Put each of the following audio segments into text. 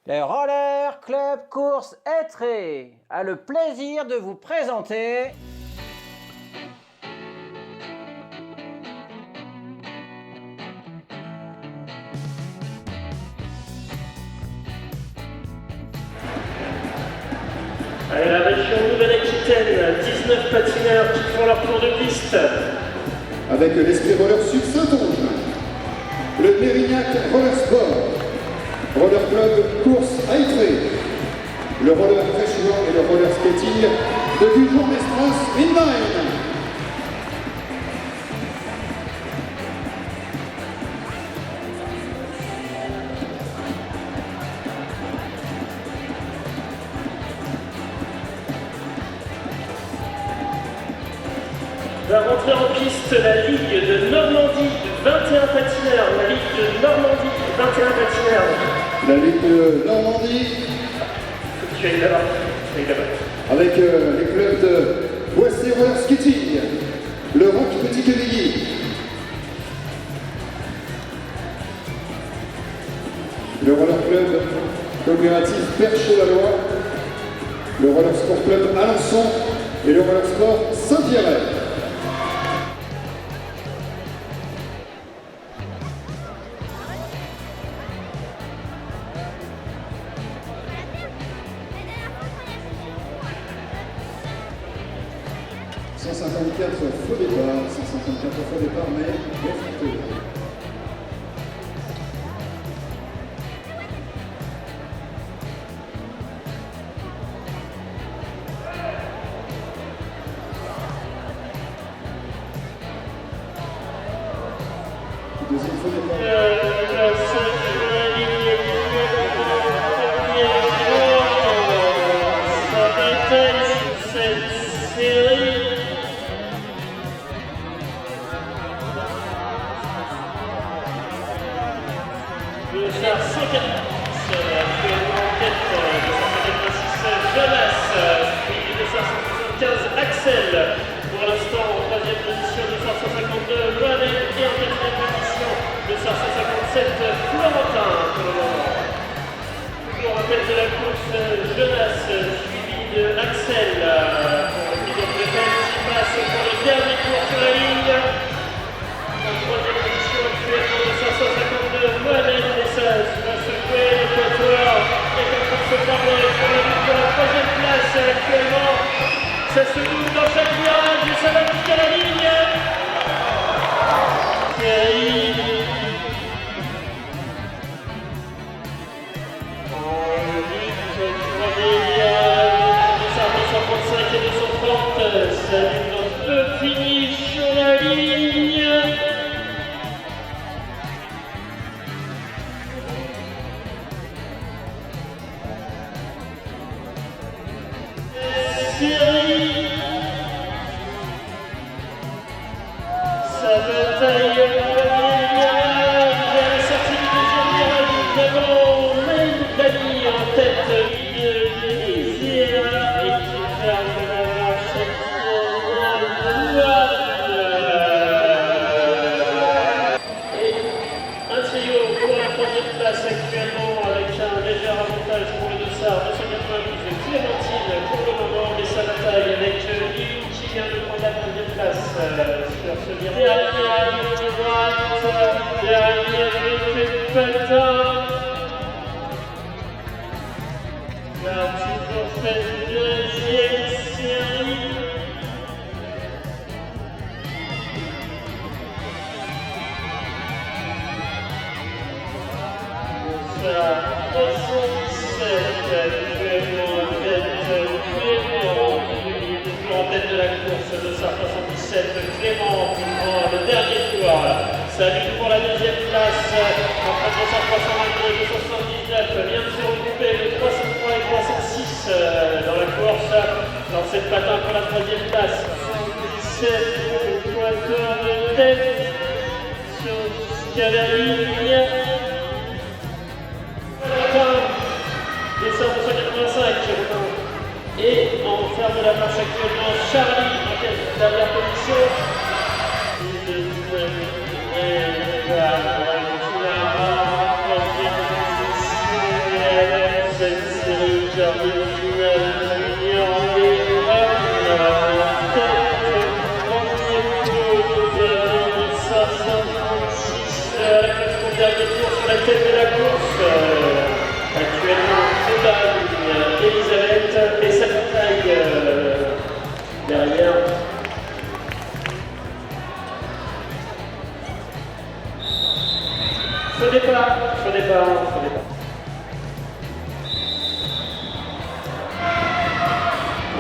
Le Roller Club Course Étré a le plaisir de vous présenter Allez, la région Nouvelle-Aquitaine, 19 patineurs qui font leur tour de piste. Avec l'Esprit Roller Sud Saint-Onge, le Mérignac Roller Sport, Roller Club Course à Étré, le roller Fréchouan et le roller skating de Gujan-Mestras Inline. Va rentrer en piste la Ligue de Normandie, 21 patineurs. La Ligue de Normandie, 21 patineurs. La Ligue de Normandie, Tu es là-bas. avec les clubs de Boissé Roller Skating, le Rock Petit Quevilly, le Roller Club coopératif Perche-la-Loi, le Roller Sport Club Alençon et le Roller Sport Saint-Pierre. « 154 faux départ, 154 faux départ, mais reflété. Deuxième faux départ. Axel, pour l'instant en troisième position, 252, Mohamed, et en quatrième position, 257, Florentin pour le moment. Toujours rappel de la course, Jonas, suivi de Axel, pour le pilote de Benz, qui passe pour le dernier tour sur la ligne. En troisième position actuellement, 252, Mohamed, et ça va se jouer le quatuor, et en train de se parler pour la lutte de la troisième place actuellement. Ça se joue dans chaque virage et ça va jusqu'à la ligne. En lutte, premier virage, 235 et 230. Ça lutte dans deux finis sur la ligne. Sa bataille premier virage, à la sortie du deuxième virage, évidemment, Dani en tête de Lisière et qui ferme la marche et un trio pour la troisième place actuellement avec un léger avantage pour le dossard 292 Clémentine pour le moment, mais sa bataille avec Lille qui vient de prendre la deuxième place sur ce virage. Dernière de patin. Là, toujours cette deuxième série. Ça, 317 actuellement en tête de la course, 277 Clément qui prend le dernier tour. Ça lutte pour la deuxième place entre 322 et 279. Vient de se regrouper le 303 et 306 dans la course. Dans cette bataille pour la troisième place. 77 pointeur de tête jusqu'à la ligne. Descend 285. Et on ferme la marche actuellement Charlie en dernière position. Et La tête de la course, actuellement Elisabeth et sa taille derrière. Faux départ.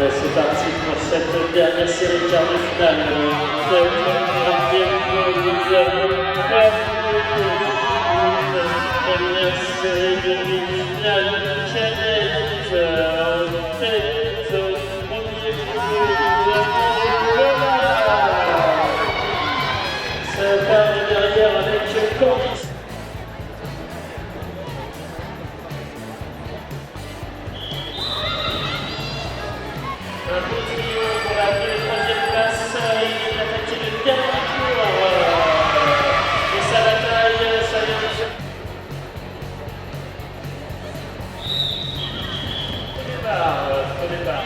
Ouais, c'est parti pour cette dernière série quart de finale. Première série de demi-finale canadienne, tête au premier ça part de derrière avec Cordis. Un beau trio pour la troisième place, il vient d'attaquer le dernier tour. Et sa bataille, ça vient de se... Au départ.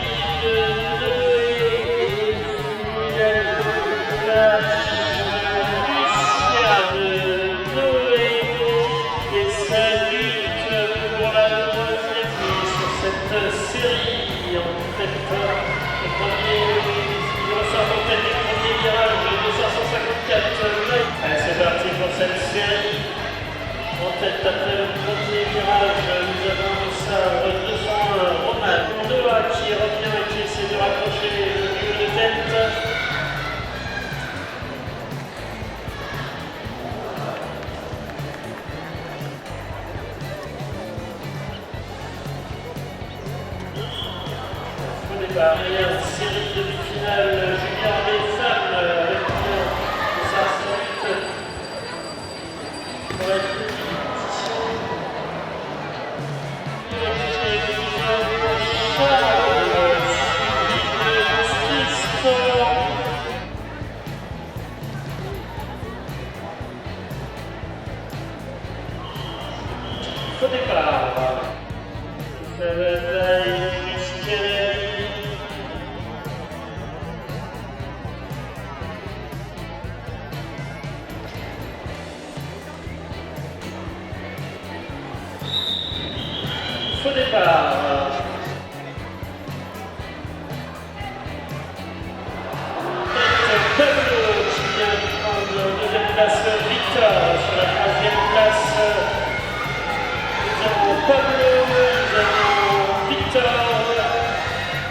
Et sa lutte pour la deuxième sur cette série en tête. Le premier, il ressort en tête du premier virage de 554. Allez, c'est parti pour cette série. En tête après le premier virage, nous avons Sabre 201, Roman Doha qui revient et qui essaie de raccrocher le milieu de tête. Au départ, il y a une série de finales junior des femmes avec sa suite pour la au départ. Ça va faux départ. Pablo qui vient de prendre la deuxième place, Victor sur la troisième place. Nous avons Pablo, nous avons Victor.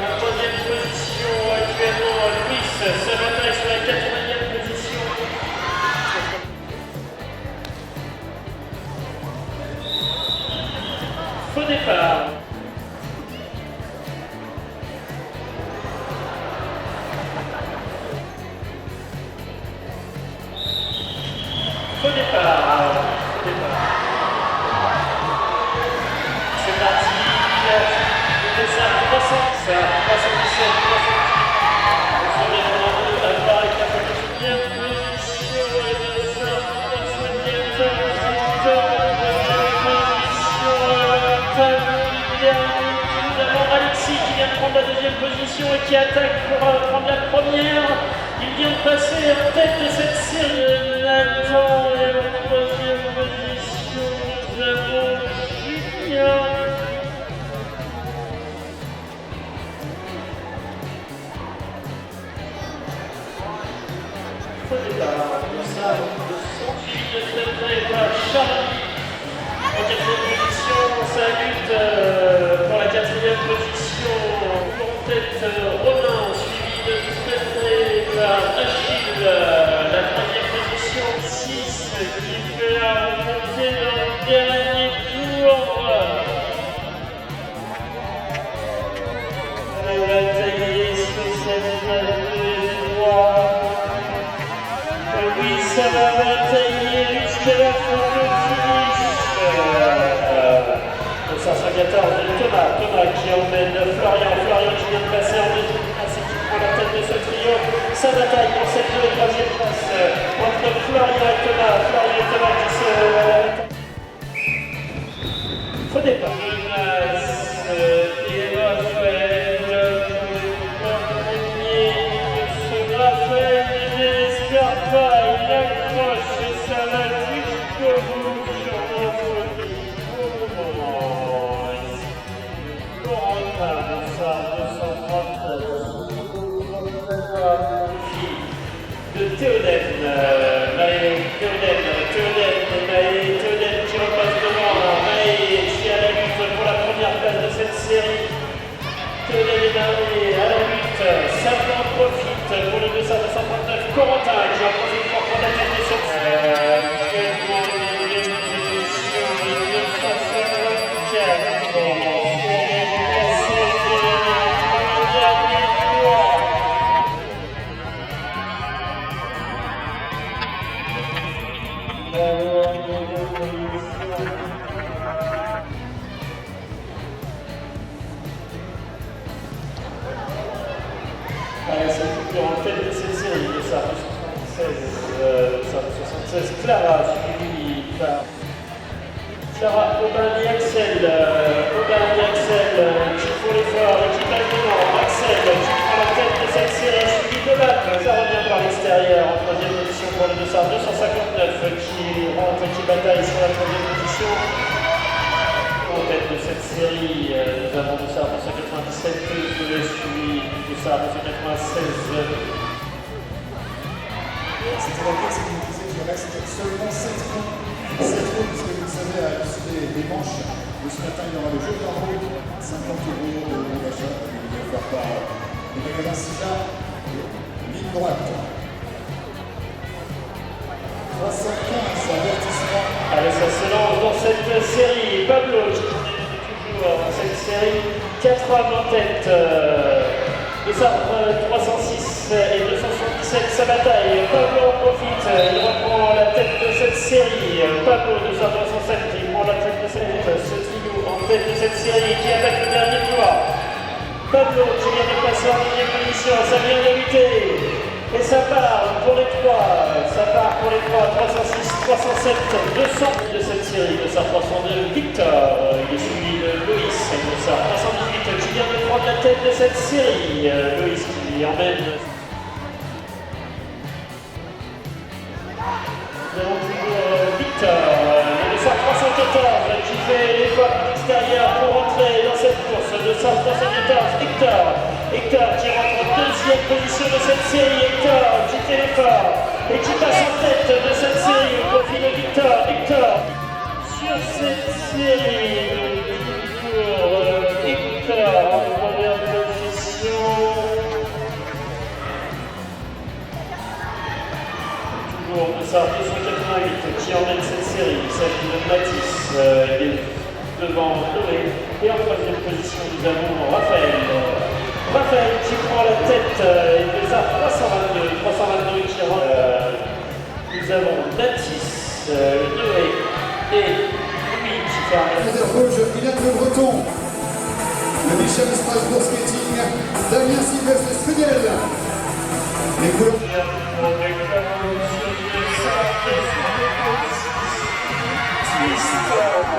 En troisième position actuellement, Luis se bataille sur la quatrième position. Faux départ. Faux départ. C'est parti. Le Sarre 317. On se met dans la barre avec la première position. Le Sarre 317. Nous avons Alexis qui vient de prendre la deuxième position et qui attaque pour prendre la première. Il vient de passer en tête de cette série. Nathan est en troisième position. Nous avons Julien. Faux départ. Le Sarre de son fil de très par Charlie. En quatrième position, ça lutte pour la quatrième position. En tête, Romain, suivi de très par Achille. La troisième position, 6, qui fait la remontée dans le dernier tour. Elle va tailler sur cette droite. Oui, ça va batailler jusqu'à la fin de finish. 514 de Thomas qui emmène Florian qui vient de passer en deuxième place et qui prend la tête de ce trio. Sa bataille pour cette troisième place entre Florian et Thomas qui se... Faux départ. série que l'année dernière à la lutte. Satan en profite pour le 239 Corentin qui en profite pour prendre la tête de cette c'est toujours en tête de cette série, le Sartre 76, Clara, suivi par Clara Aubin-Axel, qui font l'effort, équipage devant, Axel, qui prend la tête de cette série, suivi de Lac, ça revient par l'extérieur, en troisième position pour le 259, qui rentre et qui bataille sur la troisième position. En tête de cette série, nous avons le Sartre 297, suivi du Sartre 296. C'était la pièce qui nous disait qu'il reste seulement 7 ronds. 7 ronds, puisque vous le savez, à l'issue des manches, ce matin, il y aura le jeu d'un round, 50 € de bon d'achat, offert par le magasin Silla, ligne droite. 75, avertissement. Allez, ça se lance dans cette série. Pablo qui continue toujours dans cette série. 4 hommes en tête. De Sartre 306 et 277, sa bataille. Pablo en profite. Il reprend la tête de cette série. Pablo de Sartre 307, il prend la tête de cette série. Ce trio en tête de cette série qui attaque le dernier tour. Pablo qui vient de passer en deuxième position. Ça vient de lutter. Et ça part pour les 3, 306, 307, 200 de cette série, de Sartre 302, Victor, il est suivi de Loïs, de Sartre 318 qui vient de prendre la tête de cette série, Loïs qui emmène. Nous avons toujours Victor, de Sartre 314 qui fait l'effort à l'extérieur pour rentrer dans cette course, de Sartre 314, Hector qui rentre en deuxième position de cette série, Hector qui fait l'effort et qui passe en tête de cette série au profit de Victor. Sur cette série, toujours Hector en première position. Toujours de Sartre 288 qui emmène cette série, il s'agit de Mathis, il est devant Noé et en troisième position nous avons Raphaël qui prend la tête et de Sartre 322 qui rentre. Nous avons Mathis, Noé et Louis qui ferme. Le rouge, Kylian Le Breton. Le Michel Strasbourg Skating, Damien Sylvestre Strudel. Les couleurs. Twist.